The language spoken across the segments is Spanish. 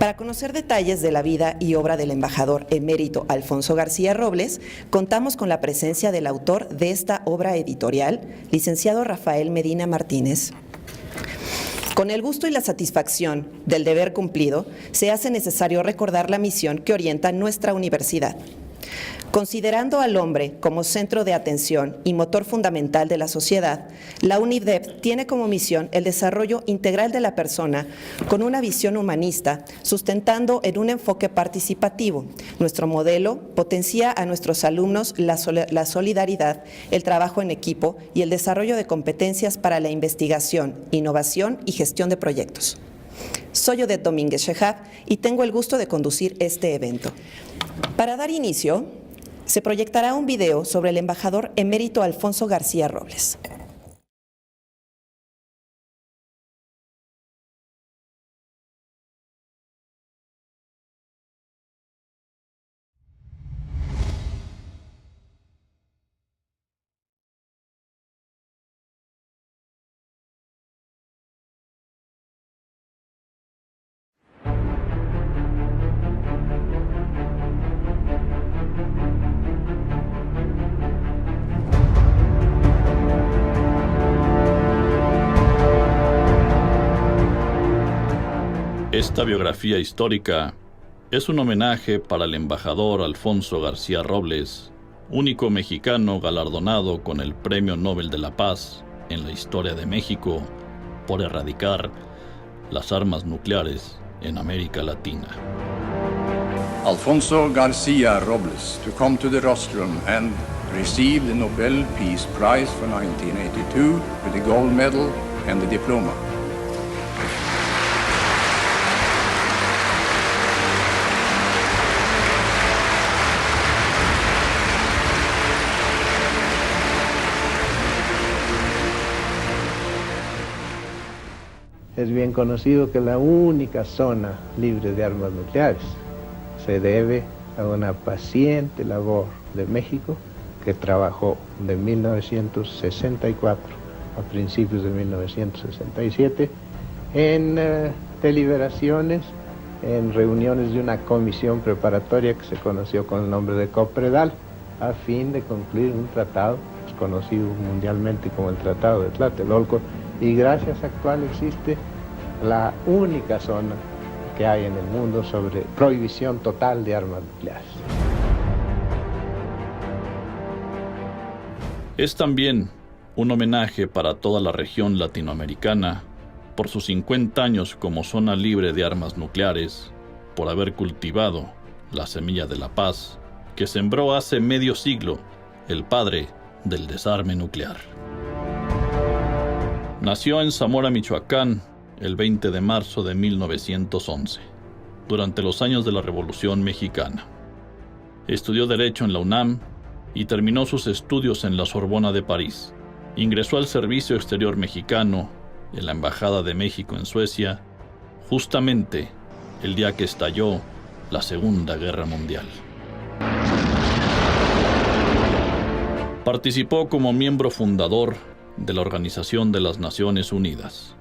Para conocer detalles de la vida y obra del embajador emérito Alfonso García Robles, contamos con la presencia del autor de esta obra editorial, licenciado Rafael Medina Martínez. Con el gusto y la satisfacción del deber cumplido, se hace necesario recordar la misión que orienta nuestra universidad. Considerando al hombre como centro de atención y motor fundamental de la sociedad, la UNIDEP tiene como misión el desarrollo integral de la persona con una visión humanista, sustentando en un enfoque participativo. Nuestro modelo potencia a nuestros alumnos la solidaridad, el trabajo en equipo y el desarrollo de competencias para la investigación, innovación y gestión de proyectos. Soy Odette Domínguez Shehab y tengo el gusto de conducir este evento. Para dar inicio, se proyectará un video sobre el embajador emérito Alfonso García Robles. Esta biografía histórica es un homenaje para el embajador Alfonso García Robles, único mexicano galardonado con el Premio Nobel de la Paz en la historia de México por erradicar las armas nucleares en América Latina. Alfonso García Robles to come to the rostrum and receive the Nobel Peace Prize for 1982 with the gold medal and the diploma. Es bien conocido que la única zona libre de armas nucleares se debe a una paciente labor de México que trabajó de 1964 a principios de 1967 en deliberaciones, en reuniones de una comisión preparatoria que se conoció con el nombre de COPREDAL, a fin de concluir un tratado conocido mundialmente como el Tratado de Tlatelolco, y gracias a cual existe la única zona que hay en el mundo sobre prohibición total de armas nucleares. Es también un homenaje para toda la región latinoamericana por sus 50 años como zona libre de armas nucleares, por haber cultivado la semilla de la paz que sembró hace medio siglo el padre del desarme nuclear. Nació en Zamora, Michoacán, el 20 de marzo de 1911, durante los años de la Revolución Mexicana. Estudió Derecho en la UNAM y terminó sus estudios en la Sorbona de París. Ingresó al Servicio Exterior Mexicano en la Embajada de México en Suecia, justamente el día que estalló la Segunda Guerra Mundial. Participó como miembro fundador de la Organización de las Naciones Unidas.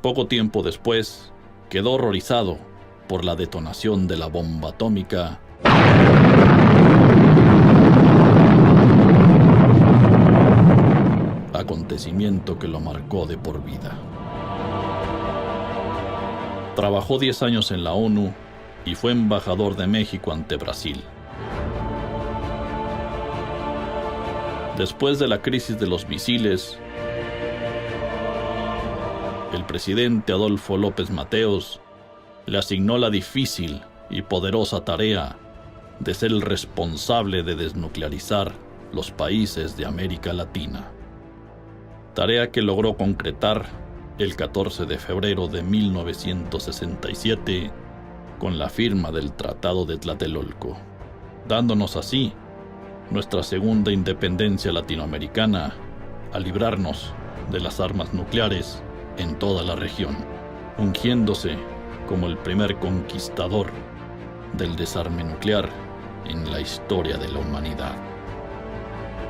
Poco tiempo después, quedó horrorizado por la detonación de la bomba atómica acontecimiento que lo marcó de por vida. Trabajó 10 años en la ONU y fue embajador de México ante Brasil. Después de la crisis de los misiles, el presidente Adolfo López Mateos le asignó la difícil y poderosa tarea de ser el responsable de desnuclearizar los países de América Latina. Tarea que logró concretar el 14 de febrero de 1967 con la firma del Tratado de Tlatelolco, dándonos así nuestra segunda independencia latinoamericana al librarnos de las armas nucleares en toda la región, ungiéndose como el primer conquistador del desarme nuclear en la historia de la humanidad.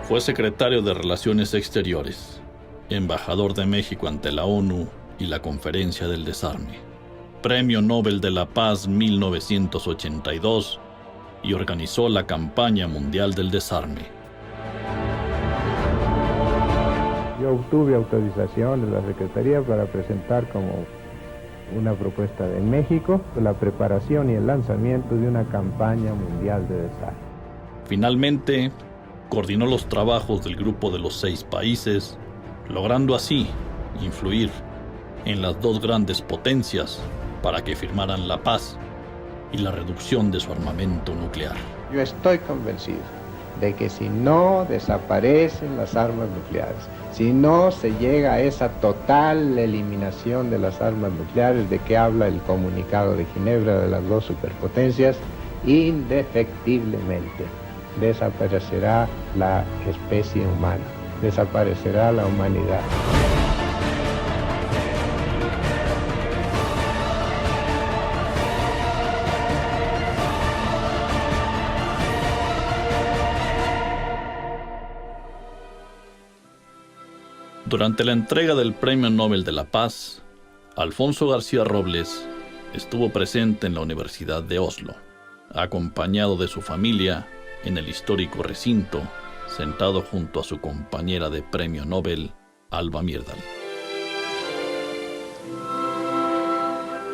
Fue secretario de Relaciones Exteriores, embajador de México ante la ONU y la Conferencia del Desarme. Premio Nobel de la Paz 1982 y organizó la campaña mundial del desarme. Yo obtuve autorización de la Secretaría para presentar como una propuesta de México la preparación y el lanzamiento de una campaña mundial de desarme. Finalmente, coordinó los trabajos del grupo de los 6 países, logrando así influir en las 2 grandes potencias para que firmaran la paz y la reducción de su armamento nuclear. Yo estoy convencido de que si no desaparecen las armas nucleares, si no se llega a esa total eliminación de las armas nucleares de que habla el comunicado de Ginebra de las 2 superpotencias, indefectiblemente desaparecerá la especie humana, desaparecerá la humanidad. Durante la entrega del Premio Nobel de la Paz, Alfonso García Robles estuvo presente en la Universidad de Oslo, acompañado de su familia en el histórico recinto, sentado junto a su compañera de Premio Nobel, Alva Myrdal.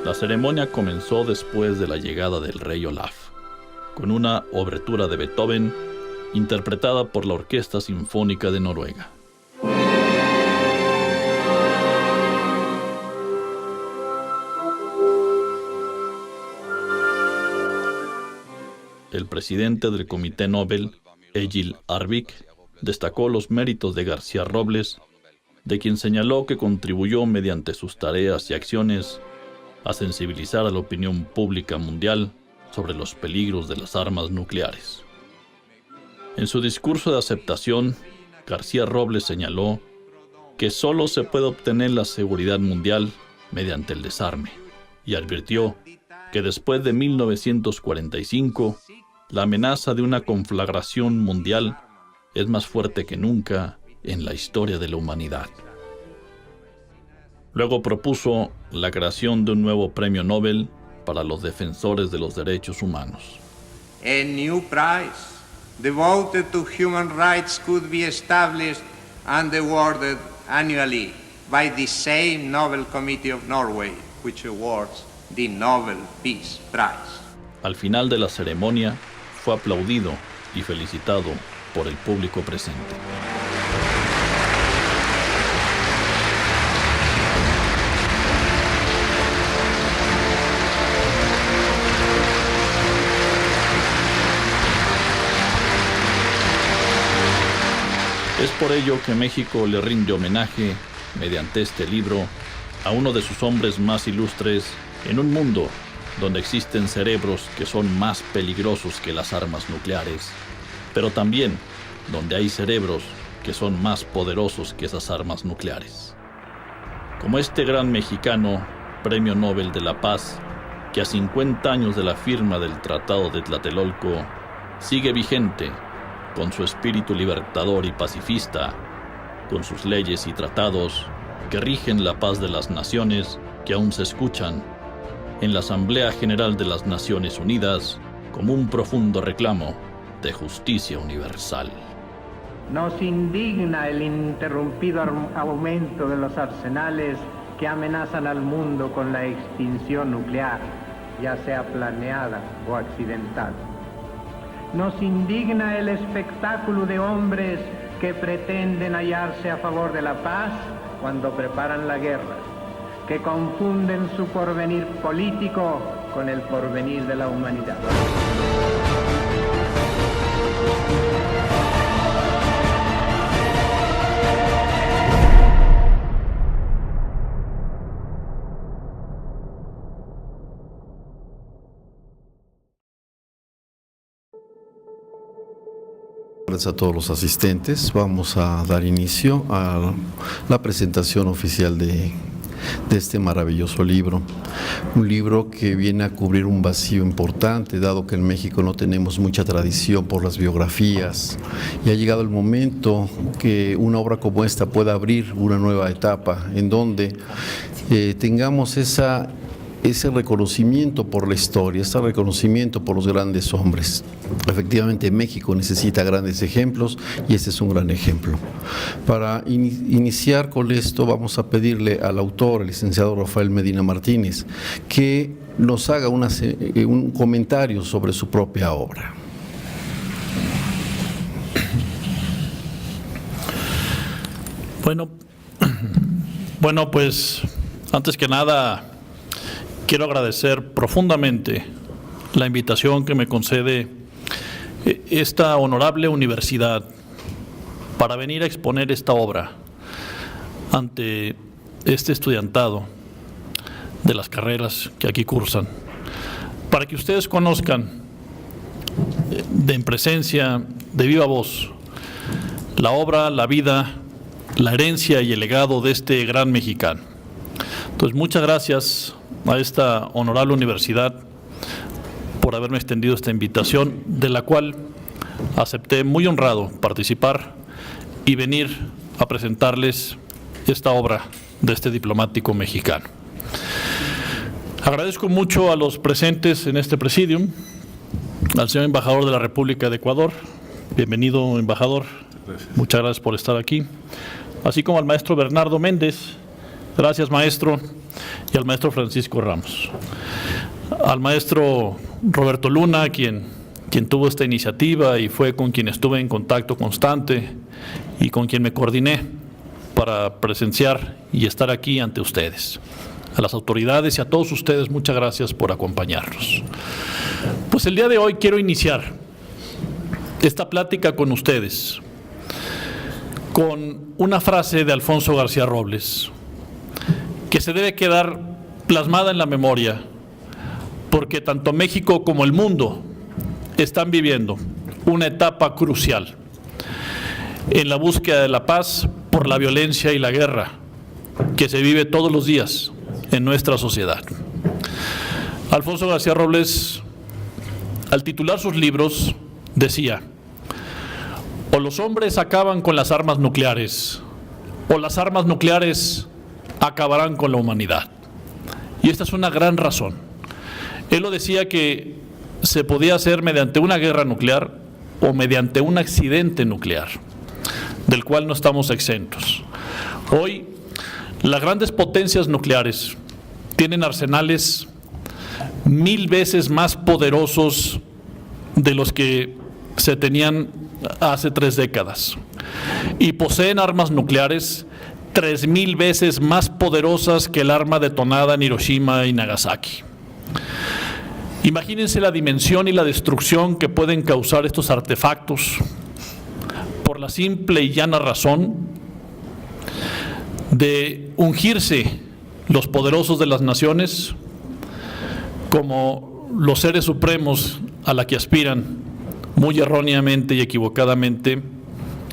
La ceremonia comenzó después de la llegada del rey Olaf, con una obertura de Beethoven interpretada por la Orquesta Sinfónica de Noruega. El presidente del Comité Nobel, Egil Arvik, destacó los méritos de García Robles, de quien señaló que contribuyó mediante sus tareas y acciones a sensibilizar a la opinión pública mundial sobre los peligros de las armas nucleares. En su discurso de aceptación, García Robles señaló que solo se puede obtener la seguridad mundial mediante el desarme, y advirtió que después de 1945, la amenaza de una conflagración mundial es más fuerte que nunca en la historia de la humanidad. Luego propuso la creación de un nuevo premio Nobel para los defensores de los derechos humanos. A new prize devoted to human rights could be established and awarded annually by the same Nobel Committee of Norway, which awards the Nobel Peace Prize. Al final de la ceremonia, fue aplaudido y felicitado por el público presente. Es por ello que México le rinde homenaje, mediante este libro, a uno de sus hombres más ilustres en un mundo donde existen cerebros que son más peligrosos que las armas nucleares, pero también donde hay cerebros que son más poderosos que esas armas nucleares. Como este gran mexicano, Premio Nobel de la Paz, que a 50 años de la firma del Tratado de Tlatelolco sigue vigente, con su espíritu libertador y pacifista, con sus leyes y tratados que rigen la paz de las naciones que aún se escuchan en la Asamblea General de las Naciones Unidas como un profundo reclamo de justicia universal. Nos indigna el interrumpido aumento de los arsenales que amenazan al mundo con la extinción nuclear, ya sea planeada o accidental. Nos indigna el espectáculo de hombres que pretenden hallarse a favor de la paz cuando preparan la guerra, que confunden su porvenir político con el porvenir de la humanidad. A todos los asistentes, vamos a dar inicio a la presentación oficial de este maravilloso libro. Un libro que viene a cubrir un vacío importante, dado que en México no tenemos mucha tradición por las biografías, y ha llegado el momento que una obra como esta pueda abrir una nueva etapa en donde tengamos esa ese reconocimiento por la historia, ese reconocimiento por los grandes hombres. Efectivamente, México necesita grandes ejemplos y este es un gran ejemplo. Para iniciar con esto, vamos a pedirle al autor, el licenciado Rafael Medina Martínez, que nos haga un comentario sobre su propia obra. Bueno, pues antes que nada quiero agradecer profundamente la invitación que me concede esta honorable universidad para venir a exponer esta obra ante este estudiantado de las carreras que aquí cursan, para que ustedes conozcan en presencia, de viva voz, la obra, la vida, la herencia y el legado de este gran mexicano. Entonces, muchas gracias a esta honorable universidad por haberme extendido esta invitación, de la cual acepté muy honrado participar y venir a presentarles esta obra de este diplomático mexicano. Agradezco mucho a los presentes en este presidium, al señor embajador de la República de Ecuador. Bienvenido, embajador. Gracias. Muchas gracias por estar aquí. Así como al maestro Bernardo Méndez, gracias maestro, y al maestro Francisco Ramos. Al maestro Roberto Luna, quien tuvo esta iniciativa y fue con quien estuve en contacto constante y con quien me coordiné para presenciar y estar aquí ante ustedes. A las autoridades y a todos ustedes, muchas gracias por acompañarnos. Pues el día de hoy quiero iniciar esta plática con ustedes con una frase de Alfonso García Robles, que se debe quedar plasmada en la memoria, porque tanto México como el mundo están viviendo una etapa crucial en la búsqueda de la paz por la violencia y la guerra que se vive todos los días en nuestra sociedad. Alfonso García Robles, al titular sus libros, decía: o los hombres acaban con las armas nucleares, o las armas nucleares acabarán con la humanidad. Y esta es una gran razón. Él lo decía que se podía hacer mediante una guerra nuclear o mediante un accidente nuclear, del cual no estamos exentos. Hoy, las grandes potencias nucleares tienen arsenales 1000 veces más poderosos de los que se tenían hace 3 décadas, y poseen armas nucleares 3000 veces más poderosas que el arma detonada en Hiroshima y Nagasaki. Imagínense la dimensión y la destrucción que pueden causar estos artefactos por la simple y llana razón de ungirse los poderosos de las naciones como los seres supremos a la que aspiran muy erróneamente y equivocadamente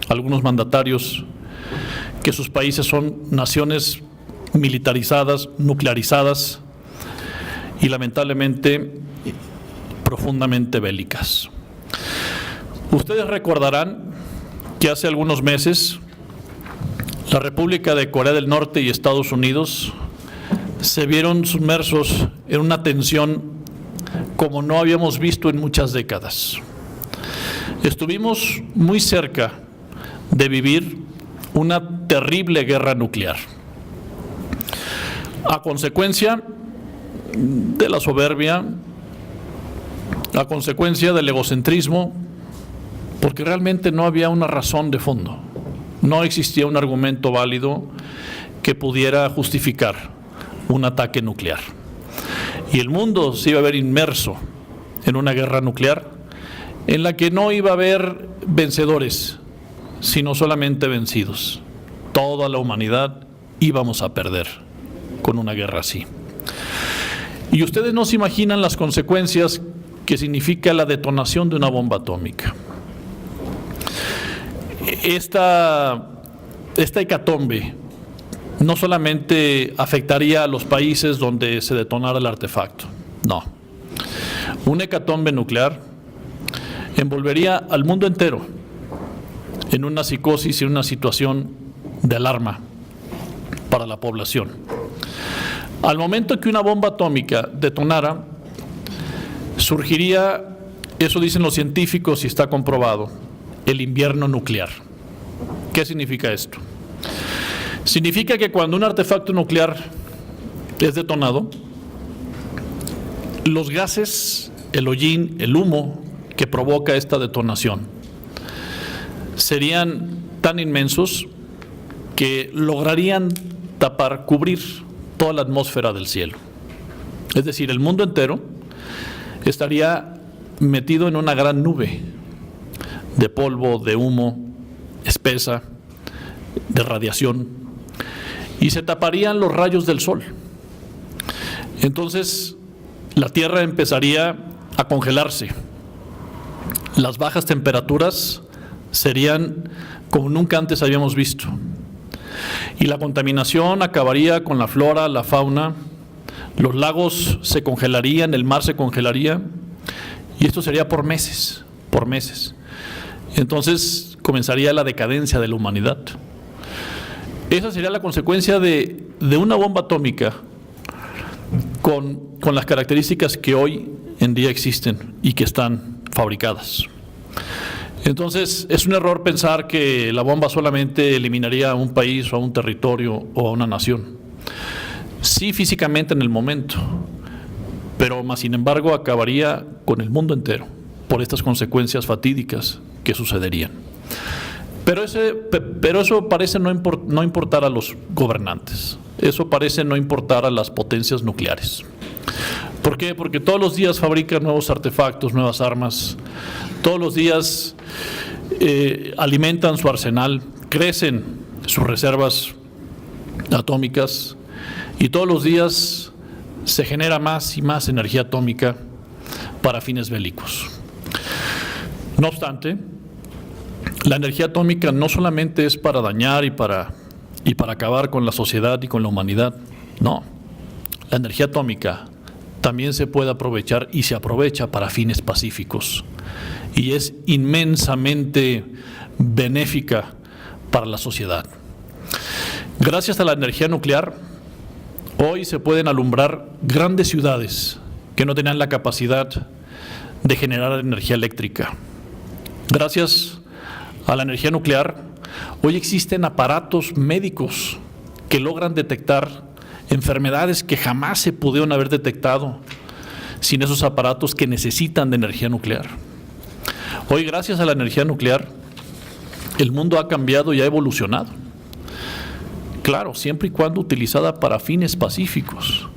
algunos mandatarios, que sus países son naciones militarizadas, nuclearizadas y lamentablemente profundamente bélicas. Ustedes recordarán que hace algunos meses la República de Corea del Norte y Estados Unidos se vieron sumersos en una tensión como no habíamos visto en muchas décadas. Estuvimos muy cerca de vivir una terrible guerra nuclear, a consecuencia de la soberbia, a consecuencia del egocentrismo, porque realmente no había una razón de fondo, no existía un argumento válido que pudiera justificar un ataque nuclear. Y el mundo se iba a ver inmerso en una guerra nuclear en la que no iba a haber vencedores, sino solamente vencidos. Toda la humanidad íbamos a perder con una guerra así. Y ustedes no se imaginan las consecuencias que significa la detonación de una bomba atómica. Esta hecatombe no solamente afectaría a los países donde se detonara el artefacto, no. Una hecatombe nuclear envolvería al mundo entero en una psicosis y una situación de alarma para la población. Al momento que una bomba atómica detonara, surgiría, eso dicen los científicos y está comprobado, el invierno nuclear. ¿Qué significa esto? Significa que cuando un artefacto nuclear es detonado, los gases, el hollín, el humo que provoca esta detonación serían tan inmensos que lograrían cubrir toda la atmósfera del cielo. Es decir, el mundo entero estaría metido en una gran nube de polvo, de humo, espesa, de radiación, y se taparían los rayos del sol. Entonces, la Tierra empezaría a congelarse. Las bajas temperaturas serían como nunca antes habíamos visto. Y la contaminación acabaría con la flora, la fauna, los lagos se congelarían, el mar se congelaría, y esto sería por meses, por meses. Entonces comenzaría la decadencia de la humanidad. Esa sería la consecuencia de una bomba atómica con las características que hoy en día existen y que están fabricadas. Entonces, es un error pensar que la bomba solamente eliminaría a un país o a un territorio o a una nación. Sí, físicamente en el momento, pero más sin embargo acabaría con el mundo entero por estas consecuencias fatídicas que sucederían. Pero eso parece no importar a los gobernantes, eso parece no importar a las potencias nucleares. ¿Por qué? Porque todos los días fabrican nuevos artefactos, nuevas armas, todos los días alimentan su arsenal, crecen sus reservas atómicas y todos los días se genera más y más energía atómica para fines bélicos. No obstante, la energía atómica no solamente es para dañar y para acabar con la sociedad y con la humanidad, no. La energía atómica también se puede aprovechar y se aprovecha para fines pacíficos y es inmensamente benéfica para la sociedad. Gracias a la energía nuclear, hoy se pueden alumbrar grandes ciudades que no tenían la capacidad de generar energía eléctrica. Gracias a la energía nuclear, hoy existen aparatos médicos que logran detectar enfermedades que jamás se pudieron haber detectado sin esos aparatos que necesitan de energía nuclear. Hoy, gracias a la energía nuclear, el mundo ha cambiado y ha evolucionado. Claro, siempre y cuando utilizada para fines pacíficos.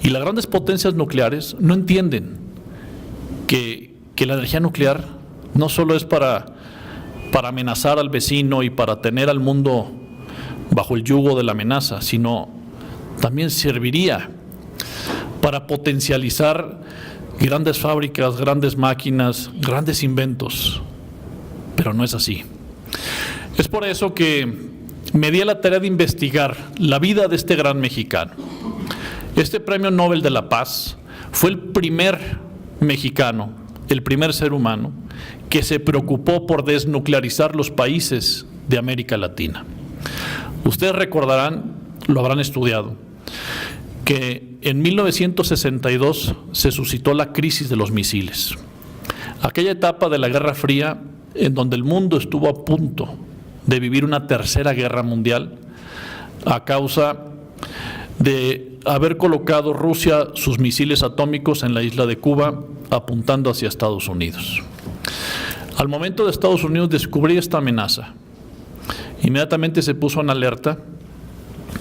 Y las grandes potencias nucleares no entienden que la energía nuclear no solo es para amenazar al vecino y para tener al mundo bajo el yugo de la amenaza, sino también serviría para potencializar grandes fábricas, grandes máquinas, grandes inventos. Pero no es así. Es por eso que me di a la tarea de investigar la vida de este gran mexicano. Este Premio Nobel de la Paz fue el primer mexicano, el primer ser humano que se preocupó por desnuclearizar los países de América Latina. Ustedes recordarán, lo habrán estudiado, que en 1962 se suscitó la crisis de los misiles. Aquella etapa de la Guerra Fría en donde el mundo estuvo a punto de vivir una tercera guerra mundial a causa de haber colocado Rusia sus misiles atómicos en la isla de Cuba apuntando hacia Estados Unidos. Al momento de Estados Unidos descubrir esta amenaza, inmediatamente se puso en alerta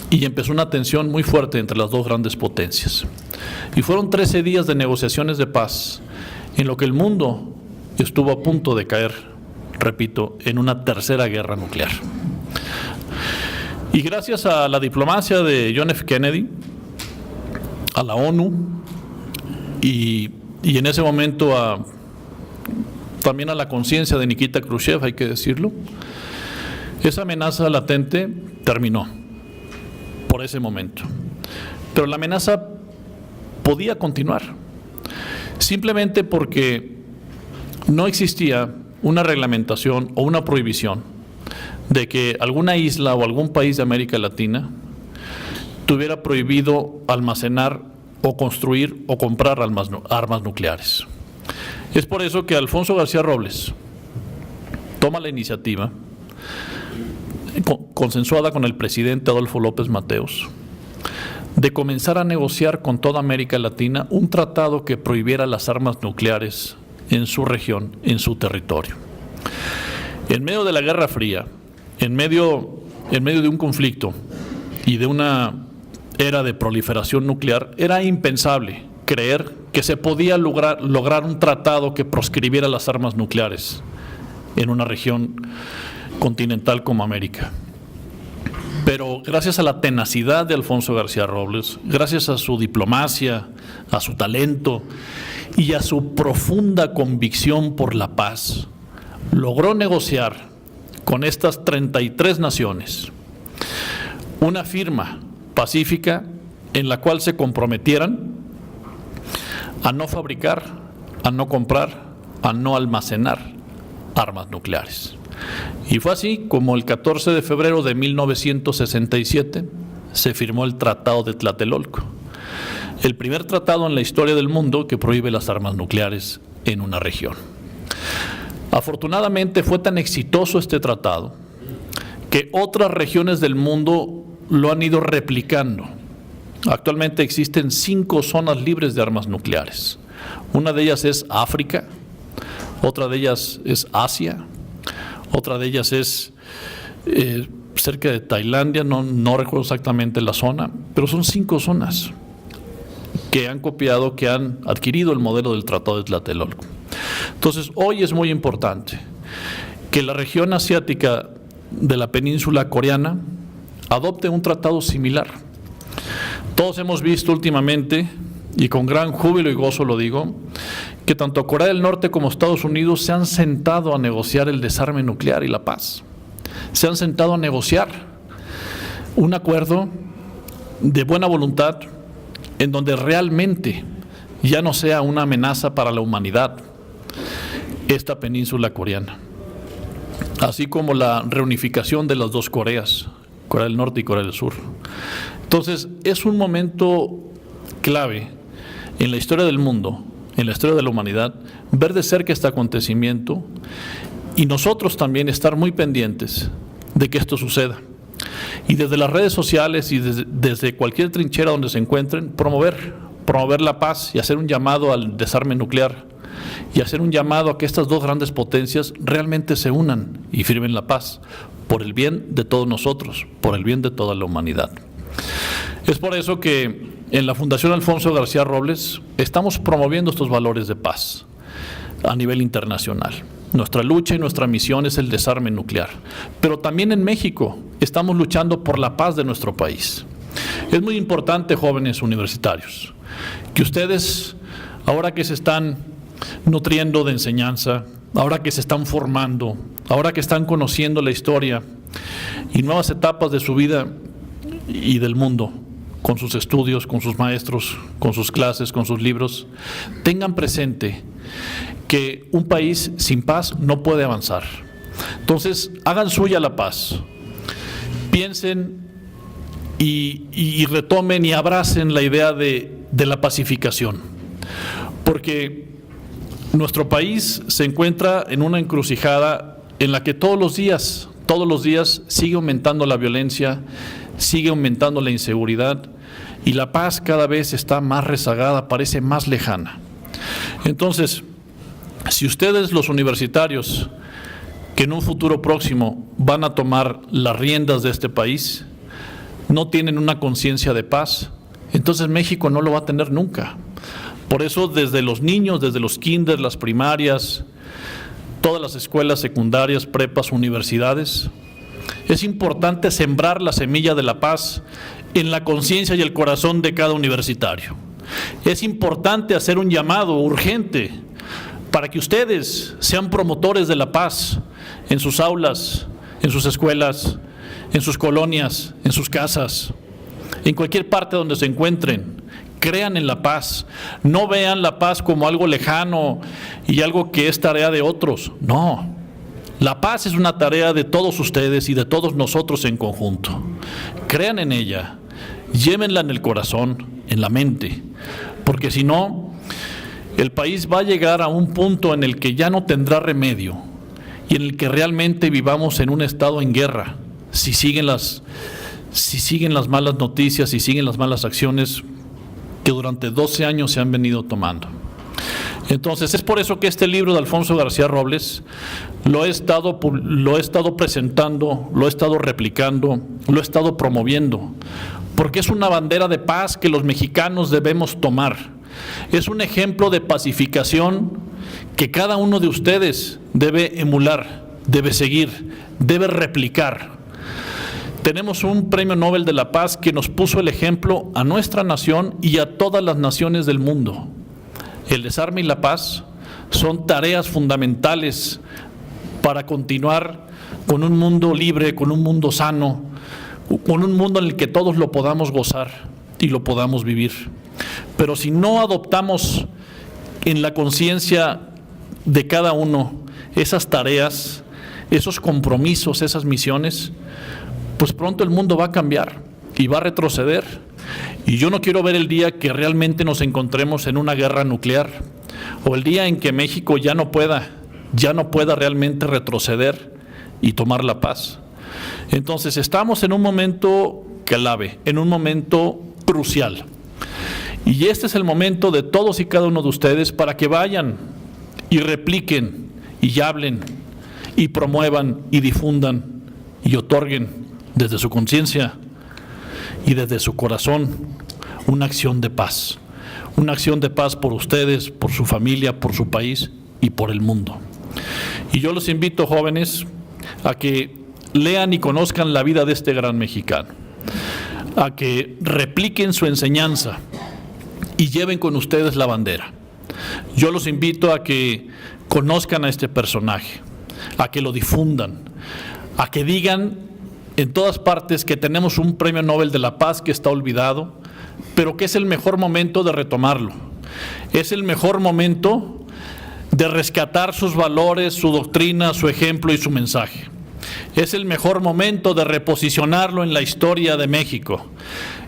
y empezó una tensión muy fuerte entre las dos grandes potencias. Y fueron 13 días de negociaciones de paz, en lo que el mundo estuvo a punto de caer, repito, en una tercera guerra nuclear. Y gracias a la diplomacia de John F. Kennedy, a la ONU y en ese momento también a la conciencia de Nikita Khrushchev, hay que decirlo, esa amenaza latente terminó por ese momento. Pero la amenaza podía continuar, simplemente porque no existía una reglamentación o una prohibición de que alguna isla o algún país de América Latina tuviera prohibido almacenar o construir o comprar armas nucleares. Es por eso que Alfonso García Robles toma la iniciativa, consensuada con el presidente Adolfo López Mateos, de comenzar a negociar con toda América Latina un tratado que prohibiera las armas nucleares en su región, en su territorio. En medio de la Guerra Fría, en medio de un conflicto y de una era de proliferación nuclear, era impensable creer que se podía lograr un tratado que proscribiera las armas nucleares en una región continental como América. Pero gracias a la tenacidad de Alfonso García Robles, gracias a su diplomacia, a su talento y a su profunda convicción por la paz, logró negociar con estas 33 naciones una firma pacífica en la cual se comprometieran a no fabricar, a no comprar, a no almacenar armas nucleares. Y fue así como el 14 de febrero de 1967 se firmó el Tratado de Tlatelolco, el primer tratado en la historia del mundo que prohíbe las armas nucleares en una región. Afortunadamente fue tan exitoso este tratado que otras regiones del mundo lo han ido replicando. Actualmente existen 5 zonas libres de armas nucleares. Una de ellas es África, otra de ellas es Asia, otra de ellas es cerca de Tailandia, no recuerdo exactamente la zona, pero son 5 zonas que han copiado, que han adquirido el modelo del Tratado de Tlatelolco. Entonces, hoy es muy importante que la región asiática de la península coreana adopte un tratado similar. Todos hemos visto últimamente, y con gran júbilo y gozo lo digo, que tanto Corea del Norte como Estados Unidos se han sentado a negociar el desarme nuclear y la paz. Se han sentado a negociar un acuerdo de buena voluntad en donde realmente ya no sea una amenaza para la humanidad esta península coreana, así como la reunificación de las 2 Coreas, Corea del Norte y Corea del Sur. Entonces, es un momento clave en la historia del mundo, en la historia de la humanidad, ver de cerca este acontecimiento y nosotros también estar muy pendientes de que esto suceda. Y desde las redes sociales y desde cualquier trinchera donde se encuentren, promover la paz y hacer un llamado al desarme nuclear y hacer un llamado a que estas 2 grandes potencias realmente se unan y firmen la paz por el bien de todos nosotros, por el bien de toda la humanidad. Es por eso que en la Fundación Alfonso García Robles estamos promoviendo estos valores de paz a nivel internacional. Nuestra lucha y nuestra misión es el desarme nuclear, pero también en México estamos luchando por la paz de nuestro país. Es muy importante, jóvenes universitarios, que ustedes, ahora que se están nutriendo de enseñanza, ahora que se están formando, ahora que están conociendo la historia y nuevas etapas de su vida y del mundo, con sus estudios, con sus maestros, con sus clases, con sus libros, tengan presente que un país sin paz no puede avanzar. Entonces, hagan suya la paz. Piensen y retomen y abracen la idea de la pacificación. Porque nuestro país se encuentra en una encrucijada en la que todos los días sigue aumentando la violencia, sigue aumentando la inseguridad y la paz cada vez está más rezagada, parece más lejana. Entonces, si ustedes, los universitarios, que en un futuro próximo van a tomar las riendas de este país, no tienen una conciencia de paz, entonces México no lo va a tener nunca. Por eso, desde los niños, desde los kinders, las primarias, todas las escuelas secundarias, prepas, universidades, es importante sembrar la semilla de la paz en la conciencia y el corazón de cada universitario. Es importante hacer un llamado urgente para que ustedes sean promotores de la paz en sus aulas, en sus escuelas, en sus colonias, en sus casas, en cualquier parte donde se encuentren. Crean en la paz, no vean la paz como algo lejano y algo que es tarea de otros. No, la paz es una tarea de todos ustedes y de todos nosotros en conjunto. Crean en ella, llévenla en el corazón, en la mente, porque si no, el país va a llegar a un punto en el que ya no tendrá remedio y en el que realmente vivamos en un estado en guerra, si siguen las malas noticias, si siguen las malas acciones que durante 12 años se han venido tomando. Entonces, es por eso que este libro de Alfonso García Robles lo he estado presentando, lo he estado replicando, lo he estado promoviendo, porque es una bandera de paz que los mexicanos debemos tomar. Es un ejemplo de pacificación que cada uno de ustedes debe emular, debe seguir, debe replicar. Tenemos un Premio Nobel de la Paz que nos puso el ejemplo a nuestra nación y a todas las naciones del mundo. El desarme y la paz son tareas fundamentales para continuar con un mundo libre, con un mundo sano, con un mundo en el que todos lo podamos gozar y lo podamos vivir. Pero si no adoptamos en la conciencia de cada uno esas tareas, esos compromisos, esas misiones, pues pronto el mundo va a cambiar y va a retroceder. Y yo no quiero ver el día que realmente nos encontremos en una guerra nuclear, o el día en que México ya no pueda realmente retroceder y tomar la paz. Entonces estamos en un momento clave, en un momento crucial. Y este es el momento de todos y cada uno de ustedes para que vayan y repliquen y hablen y promuevan y difundan y otorguen desde su conciencia y desde su corazón una acción de paz por ustedes, por su familia, por su país y por el mundo. Y yo los invito, jóvenes, a que lean y conozcan la vida de este gran mexicano, a que repliquen su enseñanza y lleven con ustedes la bandera. Yo los invito a que conozcan a este personaje, a que lo difundan, a que digan en todas partes que tenemos un Premio Nobel de la Paz que está olvidado, pero que es el mejor momento de retomarlo. Es el mejor momento de rescatar sus valores, su doctrina, su ejemplo y su mensaje. Es el mejor momento de reposicionarlo en la historia de México.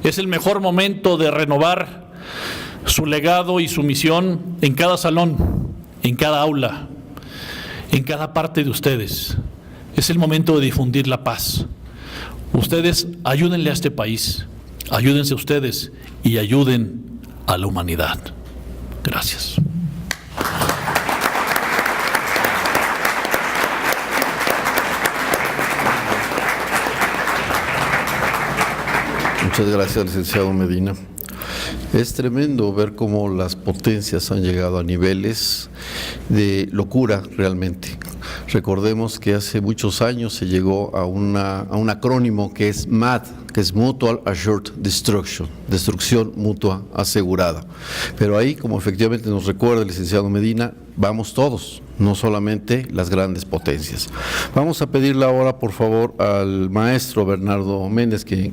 Es el mejor momento de renovar su legado y su misión en cada salón, en cada aula, en cada parte de ustedes. Es el momento de difundir la paz. Ustedes ayúdenle a este país, ayúdense ustedes y ayuden a la humanidad. Gracias. Muchas gracias, licenciado Medina. Es tremendo ver cómo las potencias han llegado a niveles de locura realmente. Recordemos que hace muchos años se llegó a un acrónimo que es MAD, que es Mutual Assured Destruction, destrucción mutua asegurada. Pero ahí, como efectivamente nos recuerda el licenciado Medina, vamos todos, no solamente las grandes potencias. Vamos a pedirle ahora, por favor, al maestro Bernardo Méndez que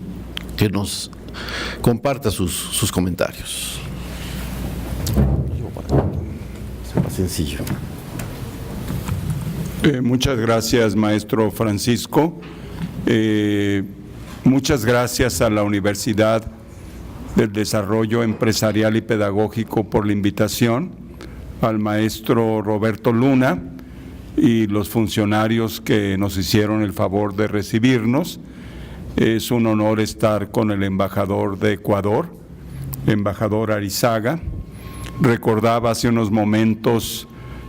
nos comparta sus comentarios. Más sencillo. Muchas gracias, maestro Francisco. Muchas gracias a la Universidad del Desarrollo Empresarial y Pedagógico por la invitación, al maestro Roberto Luna y los funcionarios que nos hicieron el favor de recibirnos. Es un honor estar con el embajador de Ecuador, embajador Arizaga. Recordaba hace unos momentos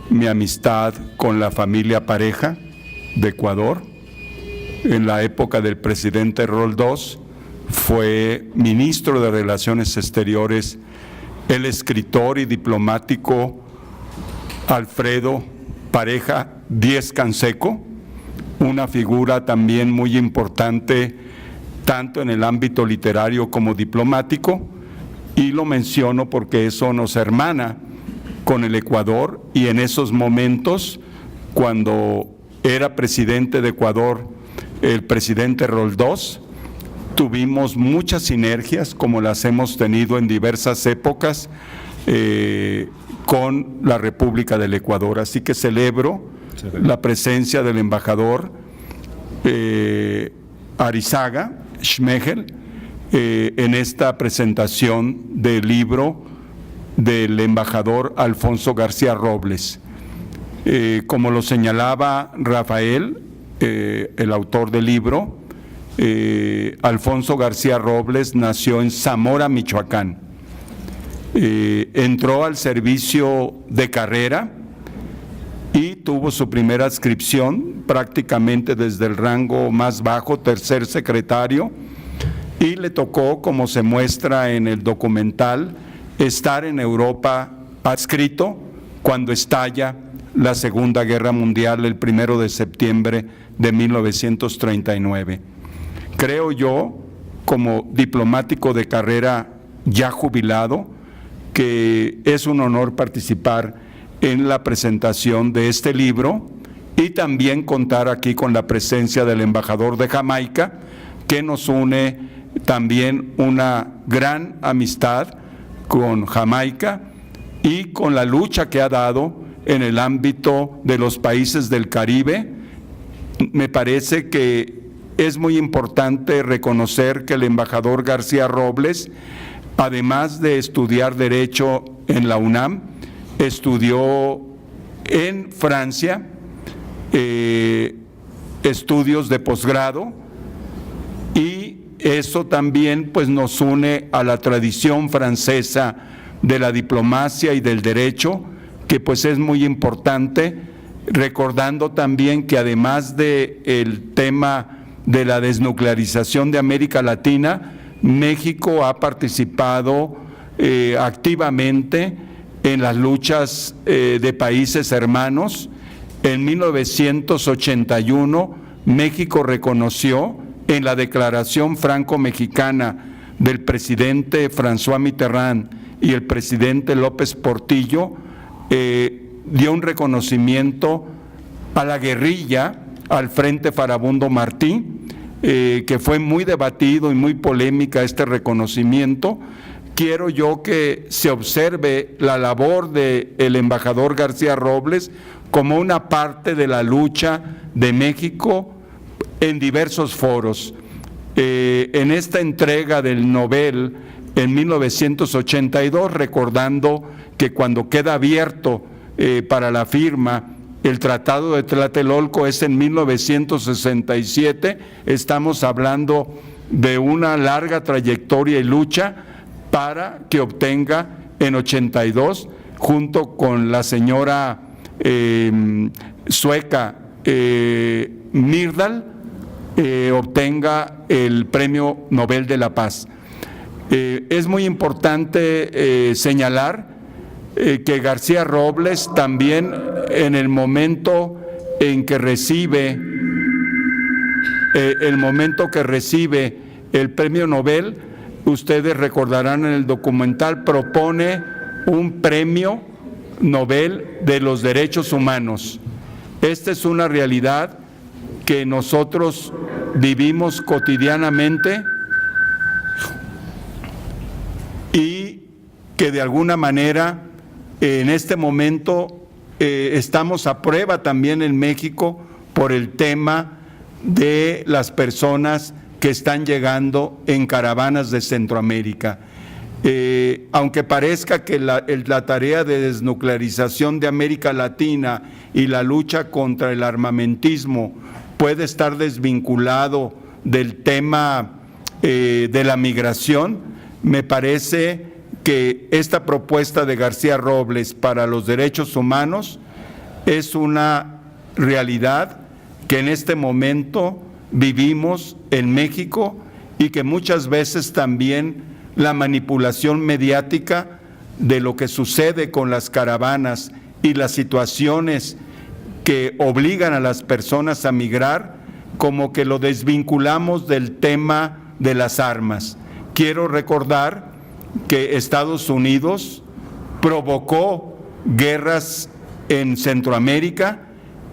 mi amistad con la familia Pareja de Ecuador. En la época del presidente Roldós fue ministro de Relaciones Exteriores el escritor y diplomático Alfredo Pareja Díez Canseco, una figura también muy importante tanto en el ámbito literario como diplomático, y lo menciono porque eso nos hermana con el Ecuador, y en esos momentos, cuando era presidente de Ecuador el presidente Roldós, tuvimos muchas sinergias como las hemos tenido en diversas épocas con la República del Ecuador. Así que celebro la presencia del embajador Arizaga Schmegel, en esta presentación del libro del embajador Alfonso García Robles. Como lo señalaba Rafael, el autor del libro, Alfonso García Robles nació en Zamora, Michoacán. Entró al servicio de carrera y tuvo su primera adscripción prácticamente desde el rango más bajo, tercer secretario, y le tocó, como se muestra en el documental, estar en Europa adscrito cuando estalla la Segunda Guerra Mundial el 1 de septiembre de 1939. Creo yo, como diplomático de carrera ya jubilado, que es un honor participar en la presentación de este libro y también contar aquí con la presencia del embajador de Jamaica, que nos une también una gran amistad con Jamaica y con la lucha que ha dado en el ámbito de los países del Caribe. Me parece que es muy importante reconocer que el embajador García Robles, además de estudiar Derecho en la UNAM, estudió en Francia estudios de posgrado, y eso también pues nos une a la tradición francesa de la diplomacia y del derecho, que pues es muy importante, recordando también que además del tema de la desnuclearización de América Latina, México ha participado activamente en las luchas de países hermanos. En 1981, México reconoció en la Declaración Franco-Mexicana del presidente François Mitterrand y el presidente López Portillo, dio un reconocimiento a la guerrilla, al Frente Farabundo Martí, que fue muy debatido y muy polémica este reconocimiento. Quiero yo que se observe la labor del embajador García Robles como una parte de la lucha de México en diversos foros. En esta entrega del Nobel en 1982, recordando que cuando queda abierto para la firma el Tratado de Tlatelolco es en 1967, estamos hablando de una larga trayectoria y lucha para que obtenga en 82, junto con la señora sueca Myrdal, obtenga el Premio Nobel de la Paz. Es muy importante señalar que García Robles también, en el momento en que recibe el Premio Nobel, ustedes recordarán en el documental, propone un Premio Nobel de los Derechos Humanos. Esta es una realidad que nosotros vivimos cotidianamente y que de alguna manera en este momento estamos a prueba también en México por el tema de las personas que están llegando en caravanas de Centroamérica. Aunque parezca que la tarea de desnuclearización de América Latina y la lucha contra el armamentismo puede estar desvinculado del tema de la migración, me parece que esta propuesta de García Robles para los derechos humanos es una realidad que en este momento vivimos en México y que muchas veces también la manipulación mediática de lo que sucede con las caravanas y las situaciones que obligan a las personas a migrar, como que lo desvinculamos del tema de las armas. Quiero recordar que Estados Unidos provocó guerras en Centroamérica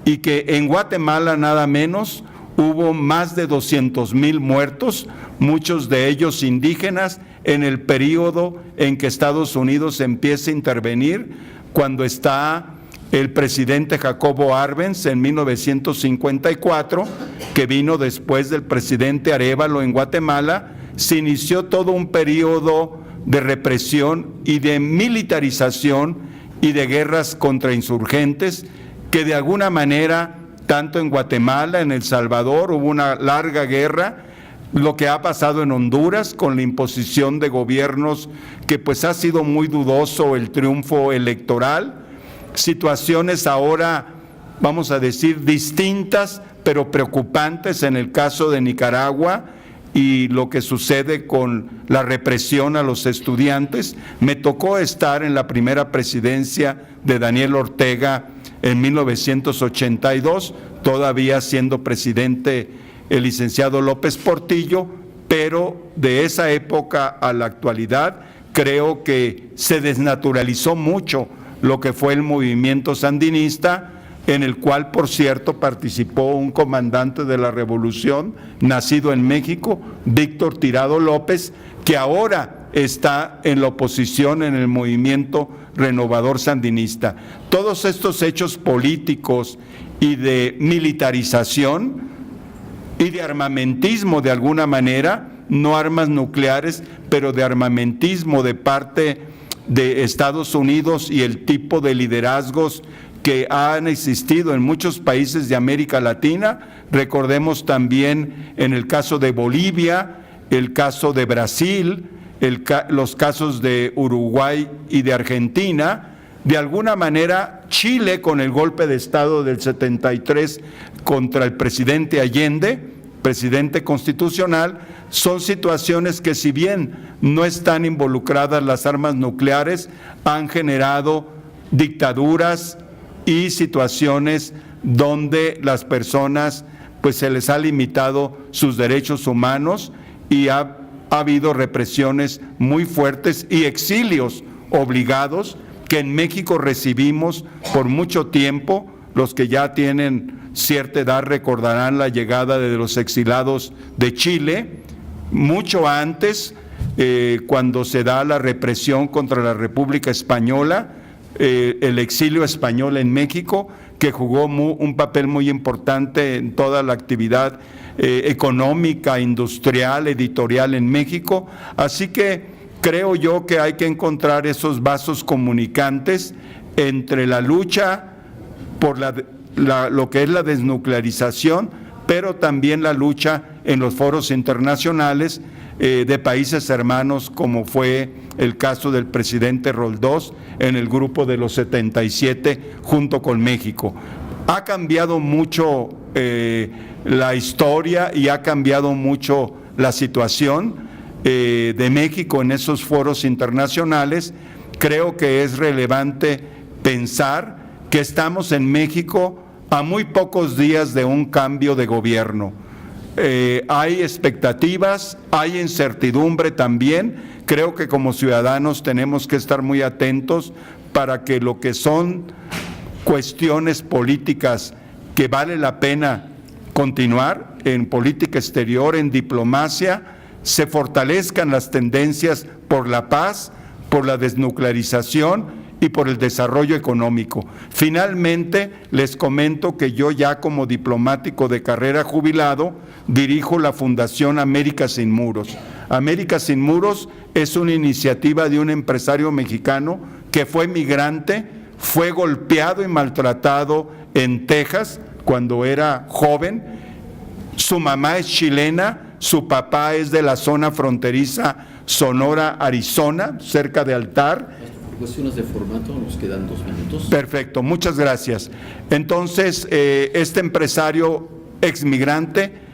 y que en Guatemala nada menos hubo más de 200,000 muertos, muchos de ellos indígenas, en el periodo en que Estados Unidos empieza a intervenir, cuando está el presidente Jacobo Arbenz en 1954, que vino después del presidente Arévalo en Guatemala, se inició todo un periodo de represión y de militarización y de guerras contra insurgentes que de alguna manera, tanto en Guatemala, en El Salvador, hubo una larga guerra, lo que ha pasado en Honduras con la imposición de gobiernos que pues ha sido muy dudoso el triunfo electoral, situaciones ahora, vamos a decir, distintas pero preocupantes en el caso de Nicaragua y lo que sucede con la represión a los estudiantes. Me tocó estar en la primera presidencia de Daniel Ortega en 1982, todavía siendo presidente el licenciado López Portillo, pero de esa época a la actualidad creo que se desnaturalizó mucho lo que fue el movimiento sandinista, en el cual, por cierto, participó un comandante de la revolución, nacido en México, Víctor Tirado López, que ahora está en la oposición en el movimiento renovador sandinista. Todos estos hechos políticos y de militarización y de armamentismo de alguna manera, no armas nucleares, pero de armamentismo de parte de Estados Unidos y el tipo de liderazgos que han existido en muchos países de América Latina. Recordemos también en el caso de Bolivia, el caso de Brasil, los casos de Uruguay y de Argentina. De alguna manera, Chile, con el golpe de Estado del 73 contra el presidente Allende, presidente constitucional, son situaciones que, si bien no están involucradas las armas nucleares, han generado dictaduras y situaciones donde las personas pues se les ha limitado sus derechos humanos y ha habido represiones muy fuertes y exilios obligados que en México recibimos por mucho tiempo. Los que ya tienen cierta edad recordarán la llegada de los exilados de Chile, mucho antes, cuando se da la represión contra la República Española, el exilio español en México, que jugó un papel muy importante en toda la actividad económica, industrial, editorial en México. Así que creo yo que hay que encontrar esos vasos comunicantes entre la lucha por lo que es la desnuclearización, pero también la lucha en los foros internacionales de países hermanos, como fue el caso del presidente Roldós en el grupo de los 77 junto con México. Ha cambiado mucho la historia y ha cambiado mucho la situación de México en esos foros internacionales. Creo que es relevante pensar que estamos en México a muy pocos días de un cambio de gobierno. Hay expectativas, hay incertidumbre también. Creo que como ciudadanos tenemos que estar muy atentos para que lo que son cuestiones políticas que vale la pena continuar en política exterior, en diplomacia, se fortalezcan las tendencias por la paz, por la desnuclearización y por el desarrollo económico. Finalmente, les comento que yo ya como diplomático de carrera jubilado dirijo la Fundación América Sin Muros. América Sin Muros es una iniciativa de un empresario mexicano que fue migrante, fue golpeado y maltratado en Texas cuando era joven. Su mamá es chilena, su papá es de la zona fronteriza Sonora, Arizona, cerca de Altar. Cuestiones de formato, nos quedan 2 minutos. Perfecto, muchas gracias. Entonces, este empresario exmigrante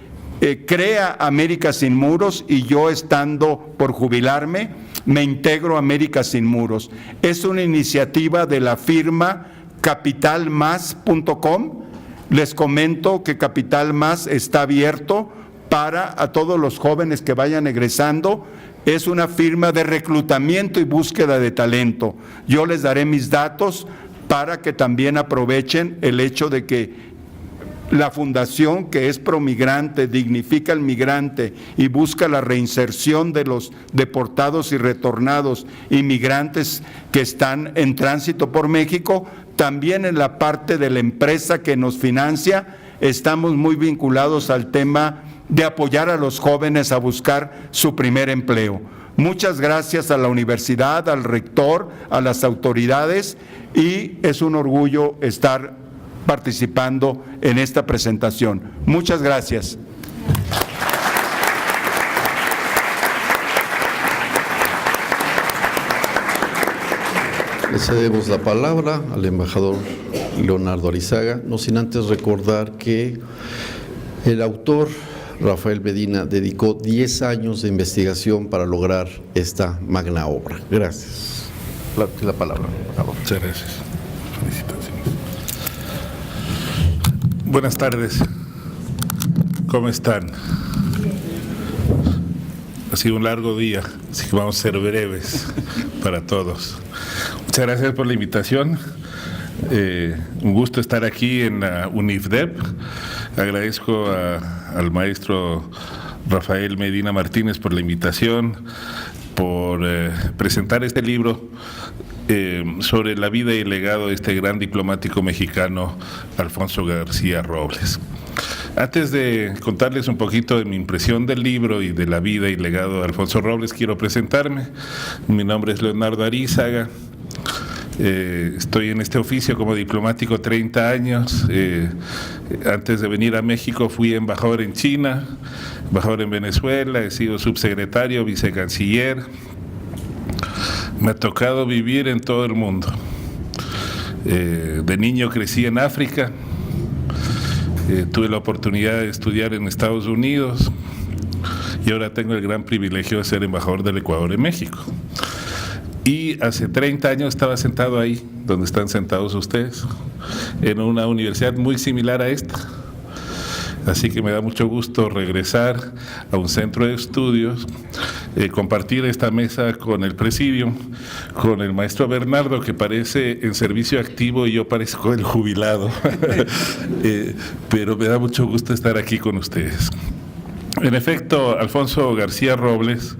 crea América Sin Muros y yo, estando por jubilarme, me integro a América Sin Muros. Es una iniciativa de la firma capitalmas.com. Les comento que Capital Más está abierto para a todos los jóvenes que vayan egresando. Es una firma de reclutamiento y búsqueda de talento. Yo les daré mis datos para que también aprovechen el hecho de que la fundación, que es promigrante, dignifica al migrante y busca la reinserción de los deportados y retornados inmigrantes que están en tránsito por México. También en la parte de la empresa que nos financia, estamos muy vinculados al tema de apoyar a los jóvenes a buscar su primer empleo. Muchas gracias a la universidad, al rector, a las autoridades, y es un orgullo estar participando en esta presentación. Muchas gracias. Le cedemos la palabra al embajador Leonardo Arizaga, no sin antes recordar que el autor Rafael Medina dedicó 10 años de investigación para lograr esta magna obra. Gracias. La palabra, por favor. Muchas gracias. Felicitaciones. Buenas tardes. ¿Cómo están? Ha sido un largo día, así que vamos a ser breves para todos. Muchas gracias por la invitación. Un gusto estar aquí en la UNIFDEP. Agradezco al maestro Rafael Medina Martínez por la invitación, por presentar este libro sobre la vida y el legado de este gran diplomático mexicano, Alfonso García Robles. Antes de contarles un poquito de mi impresión del libro y de la vida y legado de Alfonso Robles, quiero presentarme. Mi nombre es Leonardo Arizaga. Estoy en este oficio como diplomático 30 años. Antes de venir a México fui embajador en China, embajador en Venezuela, he sido subsecretario, vicecanciller. Me ha tocado vivir en todo el mundo. De niño crecí en África, tuve la oportunidad de estudiar en Estados Unidos y ahora tengo el gran privilegio de ser embajador del Ecuador en México. Y hace 30 años estaba sentado ahí, donde están sentados ustedes, en una universidad muy similar a esta. Así que me da mucho gusto regresar a un centro de estudios, compartir esta mesa con el presidium, con el maestro Bernardo, que parece en servicio activo y yo parezco el jubilado. Pero me da mucho gusto estar aquí con ustedes. En efecto, Alfonso García Robles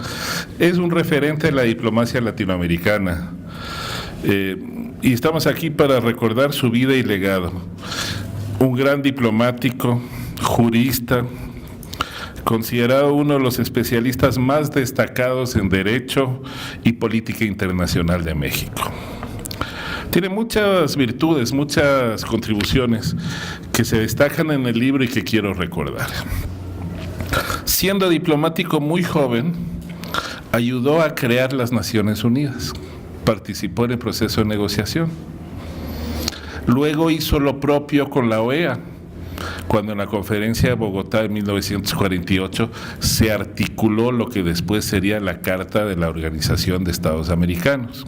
es un referente de la diplomacia latinoamericana y estamos aquí para recordar su vida y legado. Un gran diplomático, jurista, considerado uno de los especialistas más destacados en Derecho y Política Internacional de México. Tiene muchas virtudes, muchas contribuciones que se destacan en el libro y que quiero recordar. Siendo diplomático muy joven, ayudó a crear las Naciones Unidas, participó en el proceso de negociación. Luego hizo lo propio con la OEA, cuando en la conferencia de Bogotá en 1948 se articuló lo que después sería la Carta de la Organización de Estados Americanos.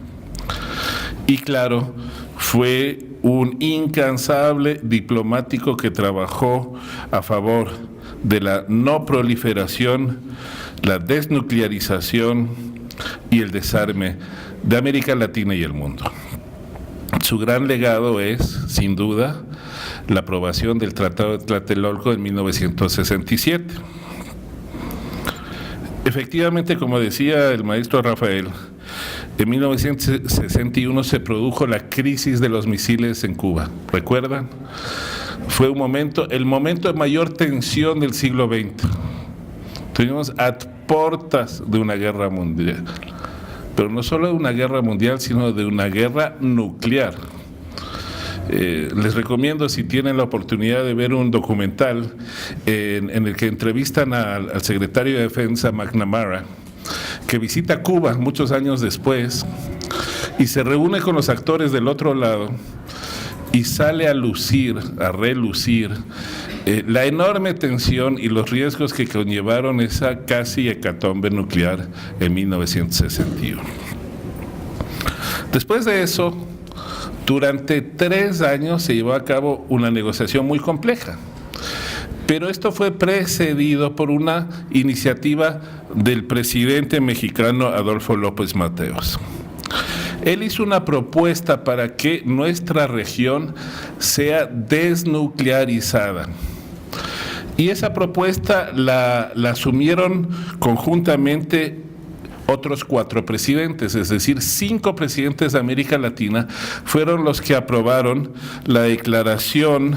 Y claro, fue un incansable diplomático que trabajó a favor de la no proliferación, la desnuclearización y el desarme de América Latina y el mundo. Su gran legado es, sin duda, la aprobación del Tratado de Tlatelolco en 1967. Efectivamente, como decía el maestro Rafael, en 1961 se produjo la crisis de los misiles en Cuba. ¿Recuerdan? Fue el momento de mayor tensión del siglo XX. Estuvimos a puertas de una guerra mundial, pero no solo de una guerra mundial, sino de una guerra nuclear. Les recomiendo, si tienen la oportunidad de ver un documental en el que entrevistan al secretario de Defensa McNamara, que visita Cuba muchos años después y se reúne con los actores del otro lado y sale a relucir la enorme tensión y los riesgos que conllevaron esa casi hecatombe nuclear en 1961. Después de eso, durante 3 años se llevó a cabo una negociación muy compleja, pero esto fue precedido por una iniciativa del presidente mexicano Adolfo López Mateos. Él hizo una propuesta para que nuestra región sea desnuclearizada. Y esa propuesta la asumieron conjuntamente otros 4 presidentes, es decir, 5 presidentes de América Latina fueron los que aprobaron la declaración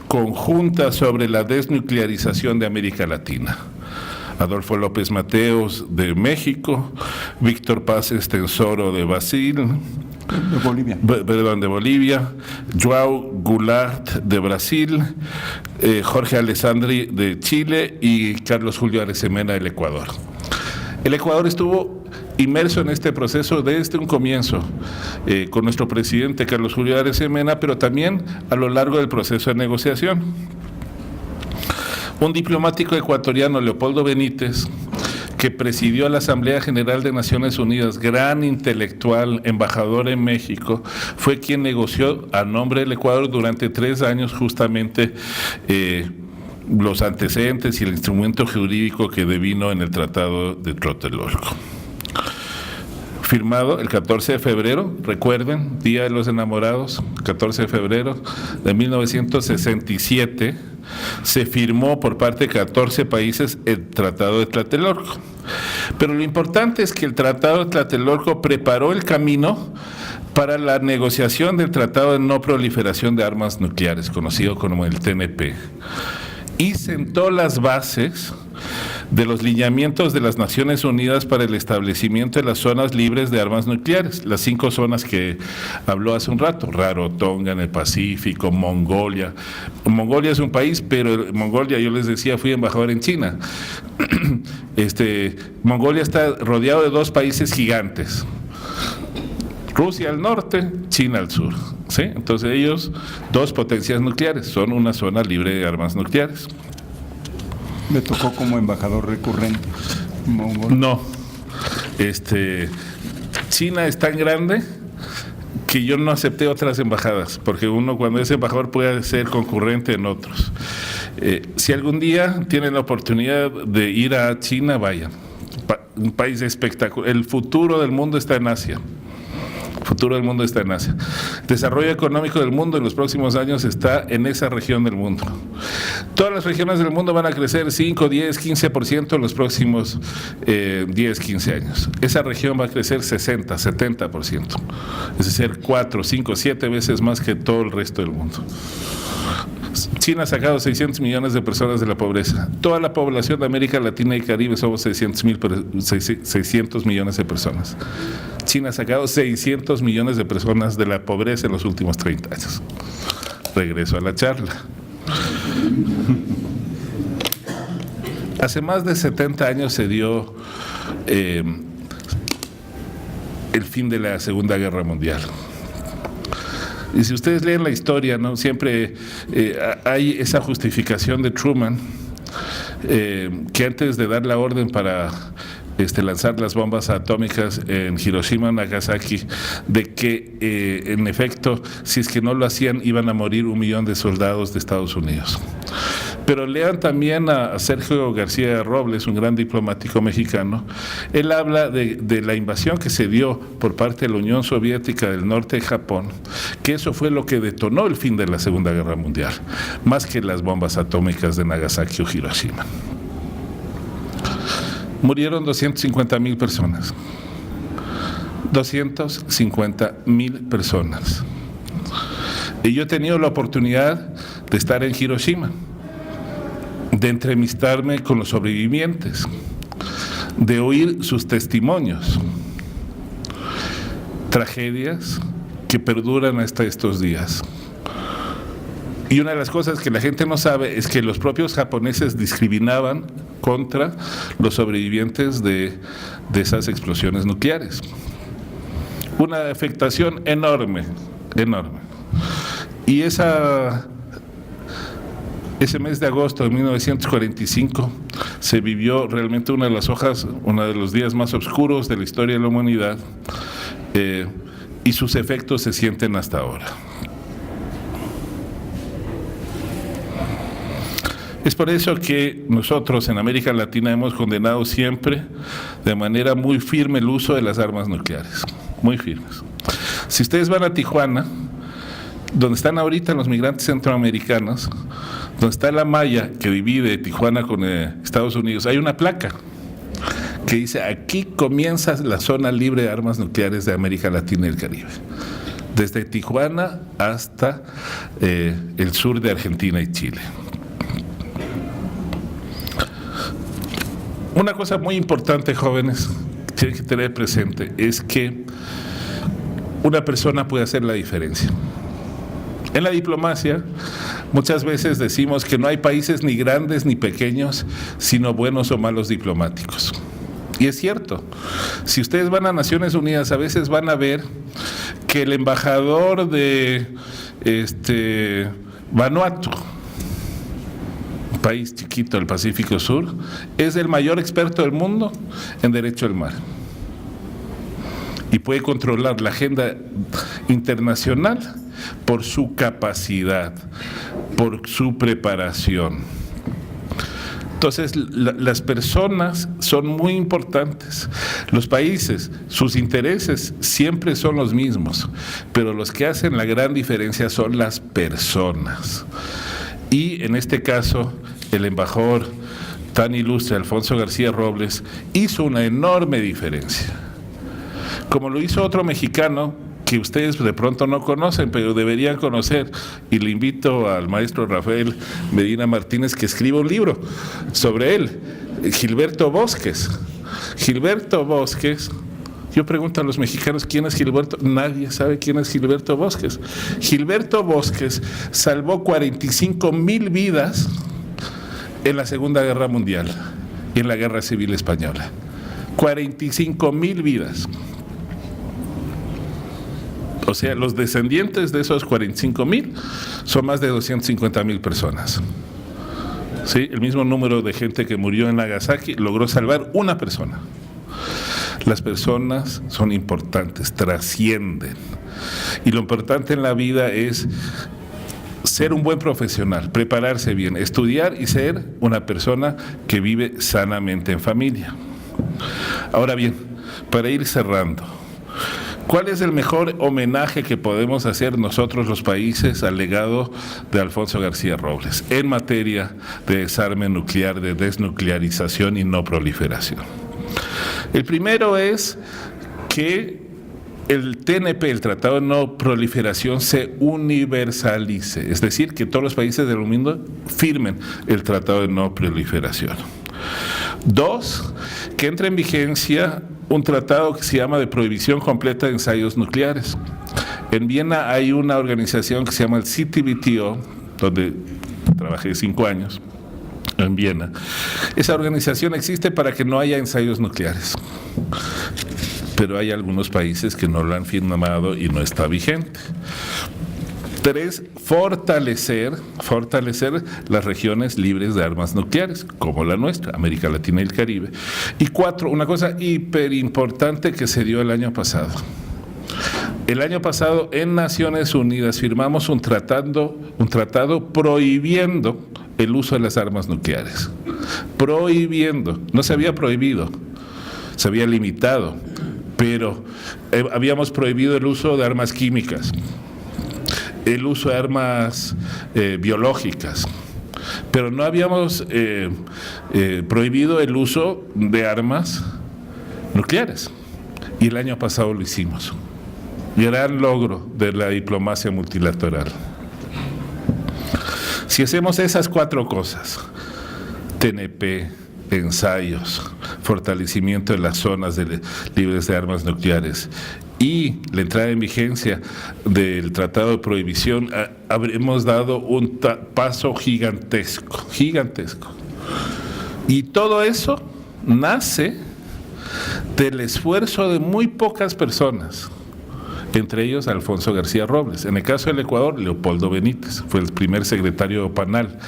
conjunta sobre la desnuclearización de América Latina. Adolfo López Mateos de México, Víctor Paz Estensoro de Bolivia, João Goulart de Brasil, Jorge Alessandri de Chile y Carlos Julio Aresemena del Ecuador. El Ecuador estuvo inmerso en este proceso desde un comienzo, con nuestro presidente Carlos Julio Aresemena, pero también a lo largo del proceso de negociación. Un diplomático ecuatoriano, Leopoldo Benítez, que presidió la Asamblea General de Naciones Unidas, gran intelectual, embajador en México, fue quien negoció a nombre del Ecuador durante 3 años justamente los antecedentes y el instrumento jurídico que devino en el Tratado de Tlatelolco. Firmado el 14 de febrero, recuerden, Día de los Enamorados, 14 de febrero de 1967, se firmó por parte de 14 países el Tratado de Tlatelolco. Pero lo importante es que el Tratado de Tlatelolco preparó el camino para la negociación del Tratado de No Proliferación de Armas Nucleares, conocido como el TNP, y sentó las bases de los lineamientos de las Naciones Unidas para el establecimiento de las zonas libres de armas nucleares, las 5 zonas que habló hace un rato, Rarotonga en el Pacífico, Mongolia. Mongolia es un país, pero Mongolia, yo les decía, fui embajador en China. Mongolia está rodeado de 2 países gigantes, Rusia al norte, China al sur, ¿sí? Entonces ellos, 2 potencias nucleares, son una zona libre de armas nucleares. ¿Le tocó como embajador recurrente? No. China es tan grande que yo no acepté otras embajadas, porque uno cuando es embajador puede ser concurrente en otros. Si algún día tienen la oportunidad de ir a China, vayan. Un país espectacular. El futuro del mundo está en Asia. El futuro del mundo está en Asia. El desarrollo económico del mundo en los próximos años está en esa región del mundo. Todas las regiones del mundo van a crecer 5, 10, 15% en los próximos 10, 15 años. Esa región va a crecer 60, 70%. Es decir, 4, 5, 7 veces más que todo el resto del mundo. China ha sacado 600 millones de personas de la pobreza. Toda la población de América Latina y Caribe somos 600 millones de personas. China ha sacado 600 millones de personas de la pobreza en los últimos 30 años. Regreso a la charla. Hace más de 70 años se dio el fin de la Segunda Guerra Mundial. Y si ustedes leen la historia, ¿no? Siempre hay esa justificación de Truman, que antes de dar la orden para lanzar las bombas atómicas en Hiroshima y Nagasaki, de que en efecto, si es que no lo hacían, iban a morir 1 millón de soldados de Estados Unidos. Pero lean también a Sergio García Robles, un gran diplomático mexicano. Él habla de la invasión que se dio por parte de la Unión Soviética del norte de Japón, que eso fue lo que detonó el fin de la Segunda Guerra Mundial, más que las bombas atómicas de Nagasaki o Hiroshima. Murieron 250,000 personas. 250,000 personas. Y yo he tenido la oportunidad de estar en Hiroshima, de entrevistarme con los sobrevivientes, de oír sus testimonios. Tragedias que perduran hasta estos días. Y una de las cosas que la gente no sabe es que los propios japoneses discriminaban contra los sobrevivientes de esas explosiones nucleares. Una afectación enorme, enorme. Y ese mes de agosto de 1945 se vivió realmente uno de los días más oscuros de la historia de la humanidad, y sus efectos se sienten hasta ahora. Es por eso que nosotros en América Latina hemos condenado siempre de manera muy firme el uso de las armas nucleares, muy firmes. Si ustedes van a Tijuana, donde están ahorita los migrantes centroamericanos, donde está la malla que divide Tijuana con Estados Unidos, hay una placa que dice: aquí comienza la zona libre de armas nucleares de América Latina y el Caribe, desde Tijuana hasta el sur de Argentina y Chile. Una cosa muy importante, jóvenes, que tienen que tener presente es que una persona puede hacer la diferencia. En la diplomacia, muchas veces decimos que no hay países ni grandes ni pequeños, sino buenos o malos diplomáticos. Y es cierto, si ustedes van a Naciones Unidas, a veces van a ver que el embajador de Vanuatu, un país chiquito del Pacífico Sur, es el mayor experto del mundo en derecho del mar. Y puede controlar la agenda internacional por su capacidad, por su preparación. Entonces, las personas son muy importantes. Los países, sus intereses siempre son los mismos, pero los que hacen la gran diferencia son las personas. Y en este caso, el embajador tan ilustre, Alfonso García Robles, hizo una enorme diferencia. Como lo hizo otro mexicano que ustedes de pronto no conocen, pero deberían conocer, y le invito al maestro Rafael Medina Martínez que escriba un libro sobre él, Gilberto Bosques. Gilberto Bosques, yo pregunto a los mexicanos quién es Gilberto, nadie sabe quién es Gilberto Bosques. Gilberto Bosques salvó 45,000 vidas en la Segunda Guerra Mundial y en la Guerra Civil Española. 45,000 vidas. O sea, los descendientes de esos 45,000 son más de 250,000 personas. ¿Sí? El mismo número de gente que murió en Nagasaki logró salvar una persona. Las personas son importantes, trascienden. Y lo importante en la vida es ser un buen profesional, prepararse bien, estudiar y ser una persona que vive sanamente en familia. Ahora bien, para ir cerrando, ¿cuál es el mejor homenaje que podemos hacer nosotros los países al legado de Alfonso García Robles en materia de desarme nuclear, de desnuclearización y no proliferación? El primero es que el TNP, el Tratado de No Proliferación, se universalice, es decir, que todos los países del mundo firmen el Tratado de No Proliferación. 2, que entre en vigencia un tratado que se llama de prohibición completa de ensayos nucleares. En Viena hay una organización que se llama el CTBTO, donde trabajé 5 años, en Viena. Esa organización existe para que no haya ensayos nucleares, pero hay algunos países que no lo han firmado y no está vigente. 3, fortalecer las regiones libres de armas nucleares, como la nuestra, América Latina y el Caribe. Y 4, una cosa hiper importante que se dio el año pasado. El año pasado en Naciones Unidas firmamos un tratado prohibiendo el uso de las armas nucleares. Prohibiendo, no se había prohibido, se había limitado, pero habíamos prohibido el uso de armas químicas, el uso de armas biológicas, pero no habíamos prohibido el uso de armas nucleares. Y el año pasado lo hicimos. Gran logro de la diplomacia multilateral. Si hacemos esas 4 cosas, TNP, ensayos, fortalecimiento de las zonas libres de armas nucleares y la entrada en vigencia del Tratado de Prohibición, habremos dado un paso gigantesco. Y todo eso nace del esfuerzo de muy pocas personas, entre ellos Alfonso García Robles. En el caso del Ecuador, Leopoldo Benítez, fue el primer secretario de OPANAL.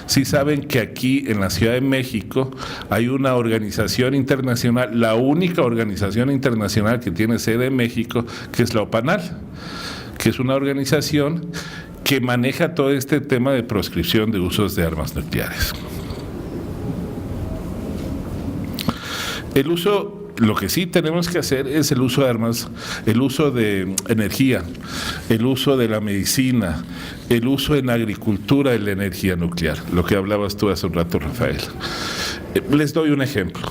Sí saben que aquí en la Ciudad de México hay una organización internacional, la única organización internacional que tiene sede en México, que es la OPANAL, que es una organización que maneja todo este tema de proscripción de usos de armas nucleares. Lo que sí tenemos que hacer es el uso de armas, el uso de energía, el uso de la medicina, el uso en agricultura de la energía nuclear, lo que hablabas tú hace un rato, Rafael. Les doy un ejemplo.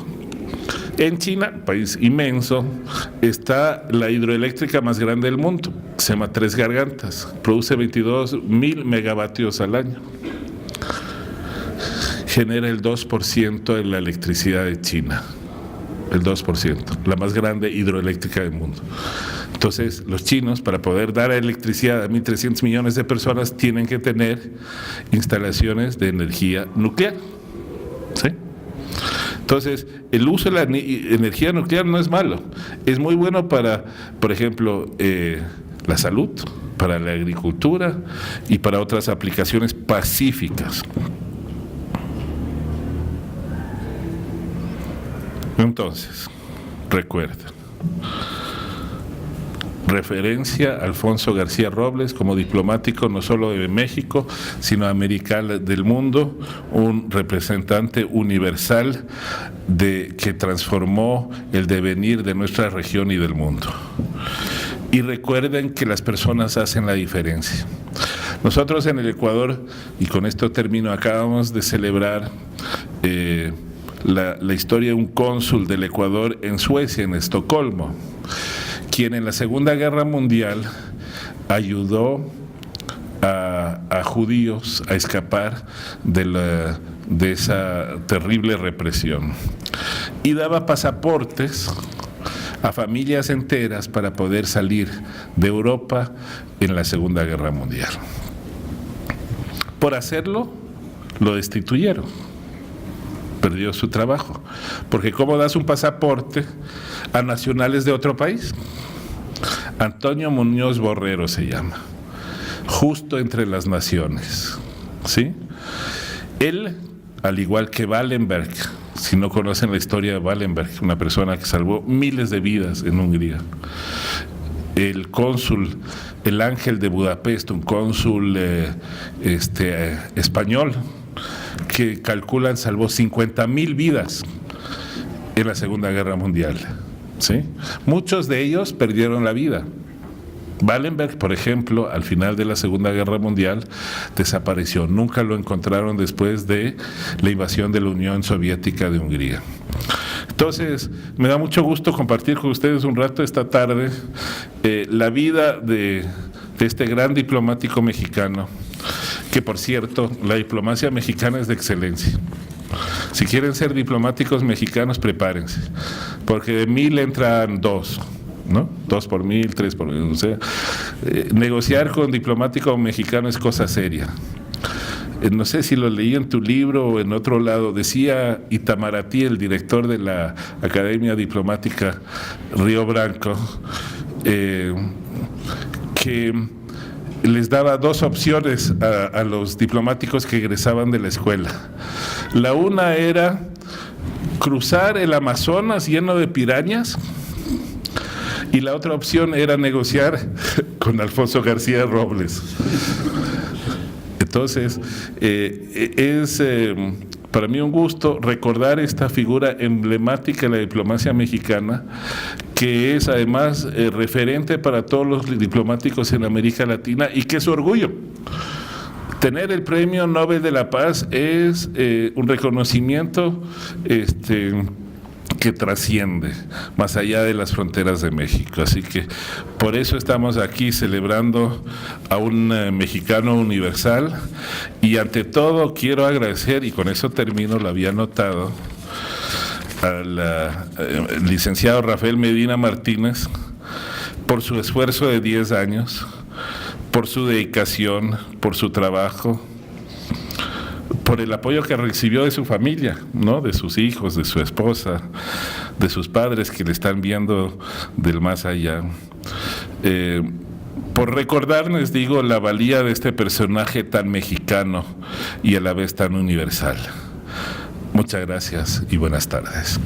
En China, país inmenso, está la hidroeléctrica más grande del mundo, se llama Tres Gargantas, produce 22,000 megavatios al año. Genera el 2% de la electricidad de China, el 2%, la más grande hidroeléctrica del mundo. Entonces, los chinos, para poder dar electricidad a 1.300 millones de personas, tienen que tener instalaciones de energía nuclear. ¿Sí? Entonces, el uso de la energía nuclear no es malo, es muy bueno para, por ejemplo, la salud, para la agricultura y para otras aplicaciones pacíficas. Entonces, recuerden, referencia a Alfonso García Robles como diplomático no solo de México, sino América del mundo, un representante universal que transformó el devenir de nuestra región y del mundo. Y recuerden que las personas hacen la diferencia. Nosotros en el Ecuador, y con esto termino, acabamos de celebrar la historia de un cónsul del Ecuador en Suecia, en Estocolmo, quien en la Segunda Guerra Mundial ayudó a judíos a escapar de esa terrible represión y daba pasaportes a familias enteras para poder salir de Europa en la Segunda Guerra Mundial. Por hacerlo, lo destituyeron. Perdió su trabajo, porque ¿cómo das un pasaporte a nacionales de otro país? Antonio Muñoz Borrero se llama, justo entre las naciones, ¿sí? Él, al igual que Wallenberg, si no conocen la historia de Wallenberg, una persona que salvó miles de vidas en Hungría, el cónsul, el Ángel de Budapest, un cónsul español, que calculan salvó 50,000 vidas en la Segunda Guerra Mundial, ¿sí? Muchos de ellos perdieron la vida. Wallenberg, por ejemplo, al final de la Segunda Guerra Mundial desapareció, nunca lo encontraron después de la invasión de la Unión Soviética de Hungría. Entonces, me da mucho gusto compartir con ustedes un rato esta tarde la vida de este gran diplomático mexicano, que por cierto, la diplomacia mexicana es de excelencia. Si quieren ser diplomáticos mexicanos, prepárense, porque de 1,000 entran 2, ¿no? 2 por 1,000, 3 por 1,000, o sea, negociar con diplomático mexicano es cosa seria. No sé si lo leí en tu libro o en otro lado, decía Itamaraty, el director de la Academia Diplomática Río Branco, que les daba 2 opciones a los diplomáticos que egresaban de la escuela. La una era cruzar el Amazonas lleno de pirañas, y la otra opción era negociar con Alfonso García Robles. Entonces, es para mí un gusto recordar esta figura emblemática de la diplomacia mexicana, que es además referente para todos los diplomáticos en América Latina y que es su orgullo. Tener el Premio Nobel de la Paz es un reconocimiento que trasciende más allá de las fronteras de México. Así que por eso estamos aquí celebrando a un mexicano universal, y ante todo quiero agradecer, y con eso termino, lo había notado, al licenciado Rafael Medina Martínez por su esfuerzo de 10 años, por su dedicación, por su trabajo, por el apoyo que recibió de su familia, ¿no? De sus hijos, de su esposa, de sus padres que le están viendo del más allá. Por recordarles, digo, la valía de este personaje tan mexicano y a la vez tan universal. Muchas gracias y buenas tardes.